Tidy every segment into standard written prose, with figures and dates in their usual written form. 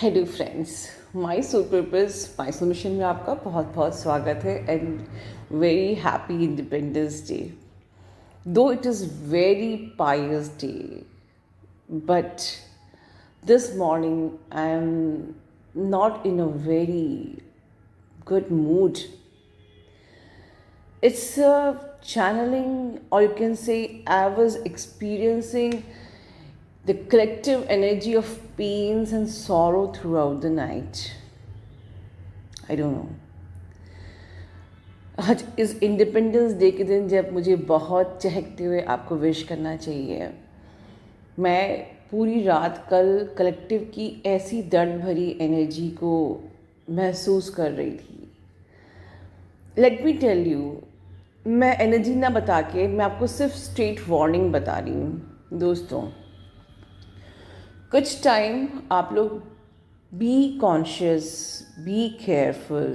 Hello friends, my soul purpose my soul mission में आपका बहुत बहुत स्वागत है and very happy independence day. Though it is very pious day, but this morning I am not in a very good mood. It's a channeling, or you can say, I was experiencing the collective energy of pains and sorrow throughout the night. I don't know. आज इस independence day के दिन जब मुझे बहुत चहकते हुए आपको wish करना चाहिए, मैं पूरी रात कल कलेक्टिव की ऐसी दर्द भरी एनर्जी को महसूस कर रही थी. लेट मी टेल यू, मैं एनर्जी ना बता के मैं आपको सिर्फ स्ट्रेट वार्निंग बता रही हूँ. दोस्तों, कुछ टाइम आप लोग be conscious, be careful,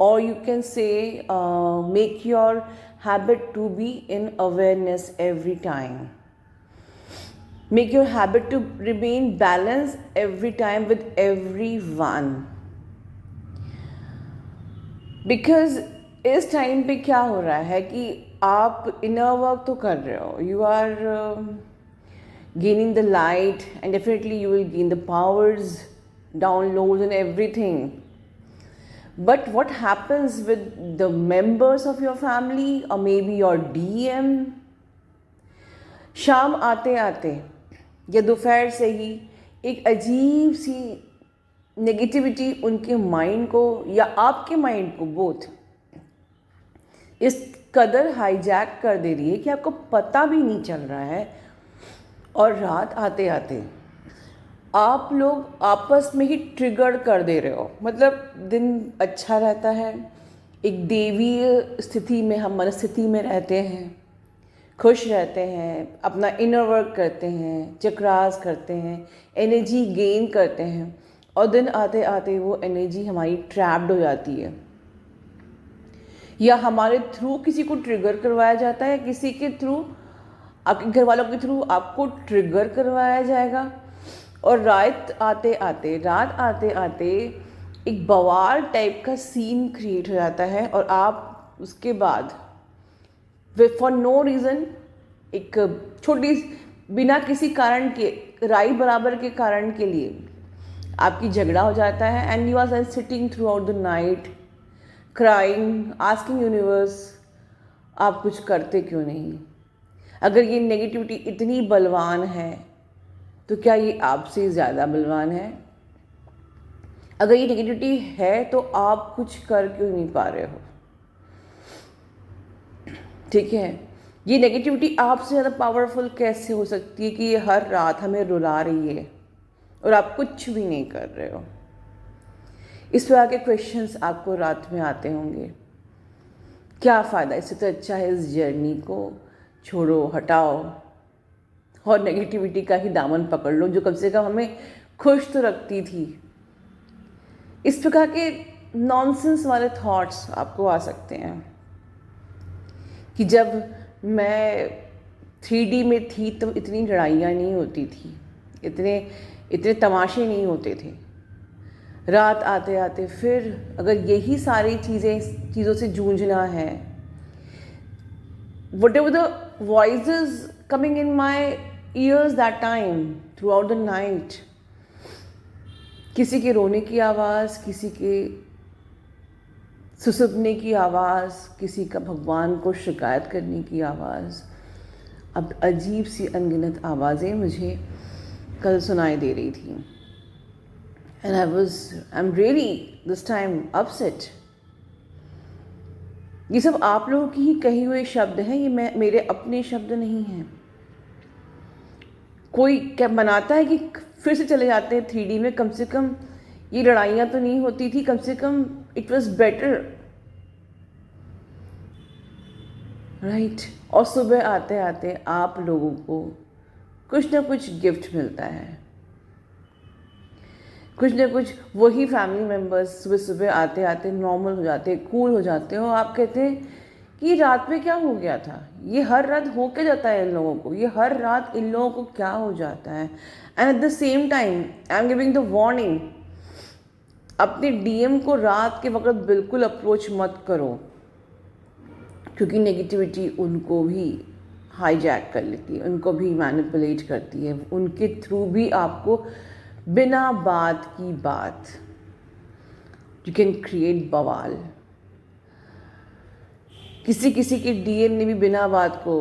or you can say make your habit to be in awareness every time. Make your habit to remain balanced every time with everyone. Because इस time पे क्या हो रहा है कि आप इनर वर्क तो कर रहे हो, you are gaining the light, and definitely you will gain the powers, downloads and everything. But what happens with the members of your family or maybe your DM? शाम आते आते या दोपहर से ही एक अजीब सी नेगेटिविटी उनके माइंड को या आपके माइंड को बोथ इस कदर हाईजैक कर दे रही है कि आपको पता भी नहीं चल रहा है. और रात आते आते आप लोग आपस में ही ट्रिगर कर दे रहे हो. मतलब दिन अच्छा रहता है, एक देवीय स्थिति में हम मनस्थिति में रहते हैं, खुश रहते हैं, अपना इनर वर्क करते हैं, चक्रास करते हैं, एनर्जी गेन करते हैं, और दिन आते आते वो एनर्जी हमारी ट्रैप्ड हो जाती है, या हमारे थ्रू किसी को ट्रिगर करवाया जाता है, किसी के थ्रू, आपके घर वालों के थ्रू आपको ट्रिगर करवाया जाएगा. और रात आते आते एक बवाल टाइप का सीन क्रिएट हो जाता है, और आप उसके बाद फॉर नो रीज़न एक छोटी बिना किसी कारण के राई बराबर के कारण के लिए आपकी झगड़ा हो जाता है. And you are sitting throughout the night crying, asking universe आप कुछ करते क्यों नहीं. अगर ये नेगेटिविटी इतनी बलवान है तो क्या ये आपसे ज़्यादा बलवान है. अगर ये नेगेटिविटी है तो आप कुछ कर क्यों नहीं पा रहे हो. ठीक है, ये नेगेटिविटी आपसे ज़्यादा पावरफुल कैसे हो सकती है कि ये हर रात हमें रुला रही है और आप कुछ भी नहीं कर रहे हो. इस तरह के क्वेश्चंस आपको रात में आते होंगे. क्या फ़ायदा, इससे तो अच्छा है इस जर्नी को छोड़ो, हटाओ और नेगेटिविटी का ही दामन पकड़ लो जो कम से कम हमें खुश तो रखती थी. इस प्रकार के नॉनसेंस वाले थॉट्स आपको आ सकते हैं कि जब मैं 3D में थी तो इतनी लड़ाइयाँ नहीं होती थी, इतने तमाशे नहीं होते थे. रात आते आते फिर अगर यही सारी चीज़ों से जूझना है, whatever the voices coming in my ears that time throughout the night, किसी के रोने की आवाज़, किसी के सुसुकने की आवाज़, किसी का भगवान को शिकायत करने की आवाज़, अब अजीब सी अनगिनत आवाज़ें मुझे कल सुनाई दे रही थी. And I am really this time upset. ये सब आप लोगों की ही कही हुए शब्द हैं, ये मेरे अपने शब्द नहीं हैं. कोई क्या बनाता है कि फिर से चले जाते हैं 3D में, कम से कम ये लड़ाइयाँ तो नहीं होती थी, कम से कम इट वॉज बेटर, राइट. और सुबह आते आते आप लोगों को कुछ ना कुछ गिफ्ट मिलता है, कुछ ना कुछ. वही फैमिली मेम्बर्स सुबह सुबह आते आते नॉर्मल हो जाते हैं, कूल हो जाते हैं, और आप कहते हैं कि रात में क्या हो गया था, ये हर रात हो के जाता है इन लोगों को, ये हर रात इन लोगों को क्या हो जाता है। And at the same time I am giving the warning, अपने डीएम को रात के वक्त बिल्कुल अप्रोच मत करो, क्योंकि नेगेटिविटी उनको भी हाईजैक कर लेती है, उनको भी मैनिपुलेट करती है, उनके थ्रू भी आपको बिना बात की बात यू कैन क्रिएट बवाल। किसी किसी के डीएम ने भी बिना बात को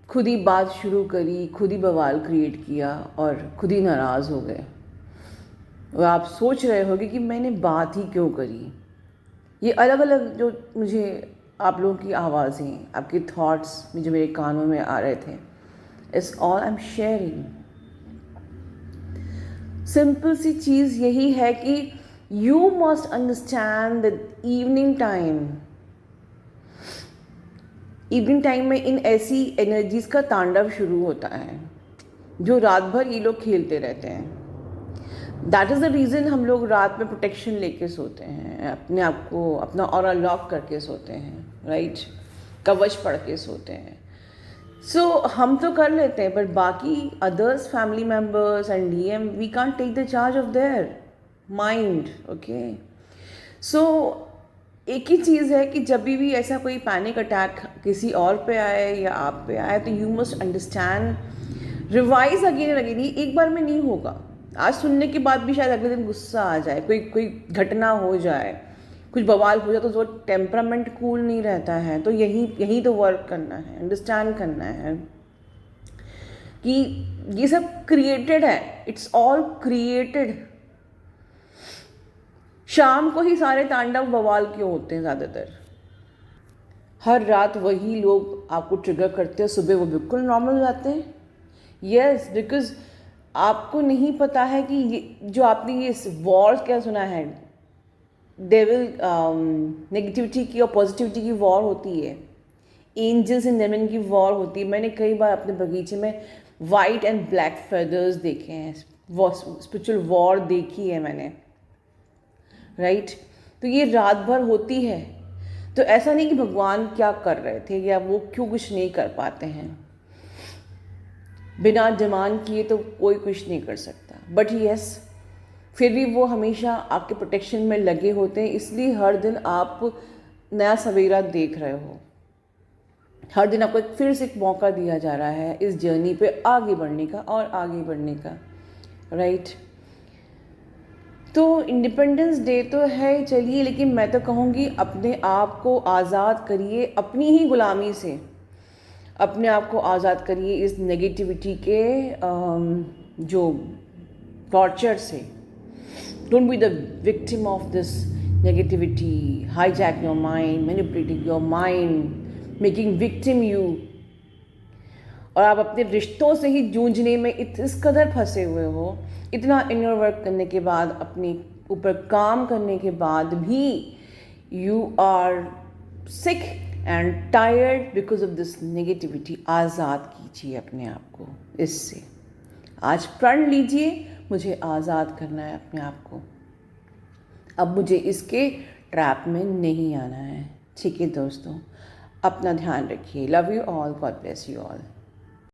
खुद ही बात शुरू करी, खुद ही बवाल क्रिएट किया और खुद ही नाराज़ हो गए। और आप सोच रहे होगे कि मैंने बात ही क्यों करी। ये अलग अलग जो मुझे आप लोगों की आवाज़ें, आपके थॉट्स जो मेरे कानों में आ रहे थे, it's all I am sharing. Simple सी चीज़ यही है कि you must understand the evening time में इन ऐसी एनर्जीज़ का तांडव शुरू होता है जो रात भर ये लोग खेलते रहते हैं। दैट इज़ द रीज़न हम लोग रात में प्रोटेक्शन लेके सोते हैं, अपने आप को अपना ऑरा लॉक करके सोते हैं, राइट, कवच पढ़ के सोते हैं। सो हम तो कर लेते हैं, पर बाकी others, family members and DM, we can't take the charge of their mind. Okay, so एक ही चीज़ है कि जब भी ऐसा कोई पैनिक अटैक किसी और पे आए या आप पे आए, तो you must understand, revise again and again. ये एक बार में नहीं होगा। आज सुनने के बाद भी शायद अगले दिन गुस्सा आ जाए, कोई घटना हो जाए, कुछ बवाल हो जाए, तो वो टेम्परामेंट कूल नहीं रहता है। तो यही तो वर्क करना है, अंडरस्टैंड करना है कि ये सब क्रिएटेड है, इट्स ऑल क्रिएटेड। शाम को ही सारे तांडव बवाल क्यों होते हैं ज़्यादातर? हर रात वही लोग आपको ट्रिगर करते हैं, सुबह वो बिल्कुल नॉर्मल हो जाते हैं। यस, बिकॉज आपको नहीं पता है कि ये जो आपने ये वॉर क्या सुना है, डेविल नेगेटिविटी की और पॉजिटिविटी की वॉर होती है, एंजल्स एंड डेमन की वॉर होती है। मैंने कई बार अपने बगीचे में वाइट एंड ब्लैक फेदर्स देखे हैं, स्पिरिचुअल वॉर देखी है मैंने, राइट। तो ये रात भर होती है। तो ऐसा नहीं कि भगवान क्या कर रहे थे या वो क्यों कुछ नहीं कर पाते हैं, बिना डिमांड किए तो कोई कुछ नहीं कर सकता। बट यस, फिर भी वो हमेशा आपके प्रोटेक्शन में लगे होते हैं, इसलिए हर दिन आप नया सवेरा देख रहे हो। हर दिन आपको फिर से एक मौका दिया जा रहा है इस जर्नी पे आगे बढ़ने का और आगे बढ़ने का, राइट। तो इंडिपेंडेंस डे तो है, चलिए, लेकिन मैं तो कहूँगी अपने आप को आज़ाद करिए अपनी ही गुलामी से, अपने आप को आज़ाद करिए इस नेगेटिविटी के जो टॉर्चर से। Don't be the victim of this negativity, hijack your mind, manipulating your mind, making victim you. और आप अपने रिश्तों से ही जूझने में इस कदर फंसे हुए हो, इतना इनर वर्क करने के बाद, अपने ऊपर काम करने के बाद भी you are sick and tired because of this negativity. आज़ाद कीजिए अपने आप को इससे। आज प्रण लीजिए, मुझे आज़ाद करना है अपने आप को, अब मुझे इसके ट्रैप में नहीं आना है। ठीक है दोस्तों, अपना ध्यान रखिए। Love you all, God bless you all.